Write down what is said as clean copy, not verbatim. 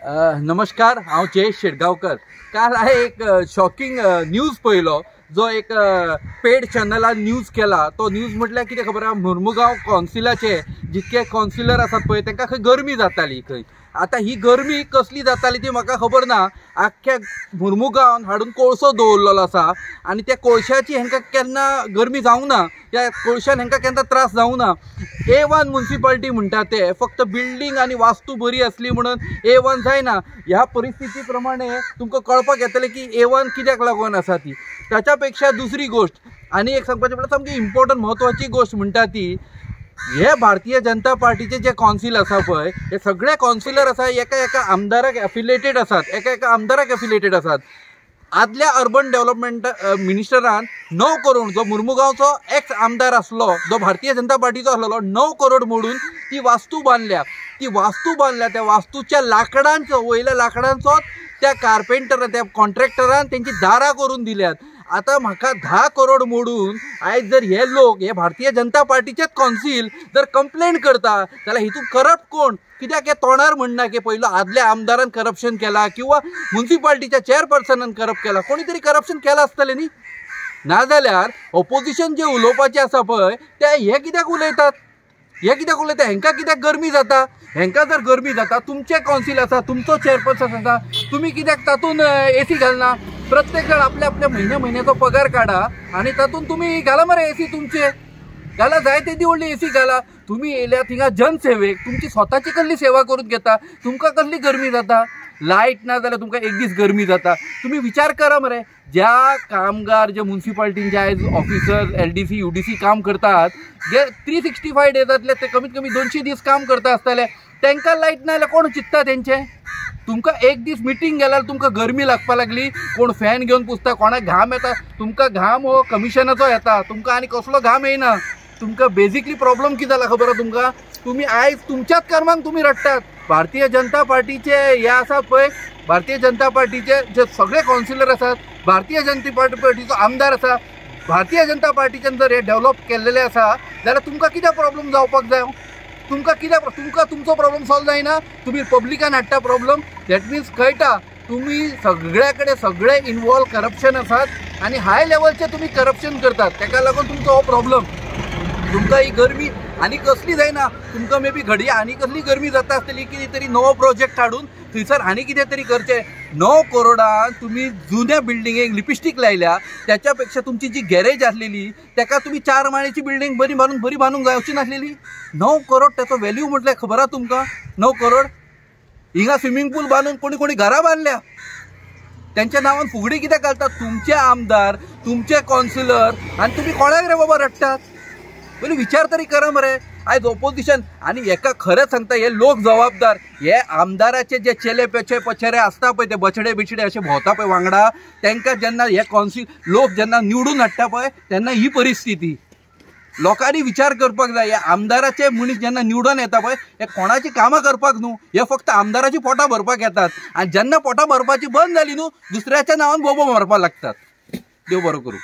नमस्कार, हांव जयेश शेटगांवकर। काल हांवें एक शॉकिंग न्यूज पळयलो, जो एक पेड चॅनलान न्यूज केला। तो न्यूज म्हटल्यार कितें खबर आहा, मुर्मुगांव कौन्सिलाचे जितके कौन्सिलर आसात पळय तांकां खंय गरमी जाताली। खंय आतां ही गरमी कसली जाताली ती म्हाका खबर ना। आख्ख्या मुर्मुगांवान हाडून कोळसो दवरलेलो आसा आनी त्या कोळशाची हांकां केन्ना गरमी जावंक ना, त्या कोळशान हांकां केन्ना त्रास जावंक ना। A1 म्युनिसिपालिटी म्हणटा ते फक्त बिल्डींग आनी वास्तू बरी असली म्हणून A1 जायना। ह्या परिस्थिती प्रमाणे तुमकां कळपाक येतलें की A1 कित्याक लागून आसा ती। ताच्या पेक्षा दुसरी गोष्ट आनी एक सांगपाचें म्हटल्यार सामकी इम्पॉर्टंट म्हत्वाची गोष्ट म्हणटा ती, हे भारतीय जनता पार्टीचे जे कौन्सिल आसा पळय, हे सगळे कौन्सिलर आसा एका आमदाराक एफिलेटेड आसात, एका आमदाराक एफिलेटेड आसात। आदल्या अर्बन डेव्हलपमेंट मिनिस्टरान 9 करोड, जो मुर्मुगांवचो एक्स आमदार आसलो, जो भारतीय जनता पार्टीचो आसलो, 9 करोड मोडून ती वास्तू बांदल्या। त्या वास्तूच्या लाकडांचो, वयल्या लाकडांचो त्या कार्पेंटर, त्या कॉन्ट्रॅक्टरान तेंची दारां करून दिल्यात। आता म्हाका 10 करोड मोडून आयज जर हे लोक, हे भारतीय जनता पार्टीचेच कौन्सिल जर कंप्लेंट करता, जाल्यार हितून करप्ट कोण? कित्याक हे तोंडार म्हणना की पयलो आदल्या आमदारान करप्शन केला किंवा म्युनिसिपालिटीच्या चेअरपर्सनान करप्ट केला। कोणी तरी करप्शन केला आसतलें न्ही। नाजाल्यार ऑपोजिशन जे उलोवपाचें आसा पळय, ते हे कित्याक उलयतात? हेंकां कित्याक गरमी जाता? हेंकां जर गरमी जाता, तुमचे कौन्सिल आसा, तुमचो चेअरपर्सन आसा, तुमी कित्याक तातूंत AC घालना? प्रत्येक जण आपल्या म्हयन्याचो पगार काढा आनी तातूंत तुमी घाला मरे AC, तुमचे घाला, जाय तेदी व्हडली AC घाला। तुमी येयल्या थिंगा जनसेवेक, तुमची स्वताची कसली सेवा करून घेता, तुमकां कसली गरमी जाता? लायट ना जाल्यार तुमकां एक दीस गरमी जाता। तुमी विचार करा मरे, ज्या कामगार जे म्युनिसिपालिटीन जे आयज ऑफिसर LDC UDC काम करतात, जे 365 डेजांतले ते कमीत कमी 200 दीस काम करता आसतले, तांकां लायट ना जाल्यार कोण चिंतता तेंचें? तुमकां एक दीस मिटींग गेल्यार तुमकां गरमी लागपाक लागली, कोण फॅन घेवन पुसता, कोणाक घाम येता। तुमकां घाम हो कमिशनाचो येता, तुमकां आनी कसलो घाम येयना। तुमकां बेजिकली प्रॉब्लम कितें जाला खबर आहा तुमकां? तुमी आयज तुमच्याच कर्मांक तुमी रडटात। भारतीय जनता पार्टीचे हे आसात पळय, भारतीय जनता पार्टीचे जे सगळे कौन्सिलर आसात, भारतीय जनता पार्टीचो आमदार आसा, भारतीय जनता पार्टीच्यान जर हे डेव्हलप केल्लेले आसा, जाल्यार तुमकां कित्याक प्रॉब्लम जावपाक जाय? तुमकां तुमचो प्रॉब्लम सॉल्व जायना, तुमी पब्लिकान हाडटा प्रॉब्लम। दॅट मिन्स कळटा तुमी सगळ्या कडेन सगळे इनवॉल्व करप्शन आसात आनी हाय लेवलचे तुमी करप्शन करतात। ताका लागून तुमचो हो प्रॉब्लम। तुमकां ही गरमी आनी कसली जायना, तुमकां मे बी घडये आनी कसली गरमी जाता आसतली, कितें तरी नवो प्रोजेक्ट हाडून थंयसर आनी कितें तरी करचें। 9 करोडान तुमी जुन्या बिल्डिंगेक लिपस्टीक लायल्या, त्याच्या पेक्षा तुमची जी गॅरेज आसलेली ताका तुमी 4 माळ्याची बिल्डींग बरी बांदूंक जाय अशी नासलेली? 9 करोड त्याचो व्हॅल्यू म्हटल्यार खबर आहा तुमकां? 9 करोड हिंगा स्विमींग पूल बांदून कोणी घरां बांदल्या। त्यांच्या नांवान फुगडी कित्याक घालतात? तुमचे आमदार, तुमचे कौन्सिलर, आनी तुमी कोणाक रे बाबा रडटात? पयलीं विचार तरी करा मरे। आयज ऑपोजिशन आनी हेका खरें सांगता, हे लोक जबाबदार। हे आमदाराचे जे चेले पचेरे आसता पळय, ते बचडे बिचडे अशे भोंवता पळय वांगडा, तांकां जेन्ना हे कौन्सिल लोक जेन्ना निवडून हाडटा पळय, तेन्ना ही परिस्थिती। लोकांनी विचार करपाक जाय, हे आमदाराचे मनीस जेन्ना निवडून येता पळय, हे कोणाची कामां करपाक न्हू, हे फक्त आमदाराची पोटां भरपाक येतात। आनी जेन्ना पोटां भरपाची बंद जाली न्हू, दुसऱ्याच्या नांवान बोबो मारपाक लागतात। देव बरो करूं।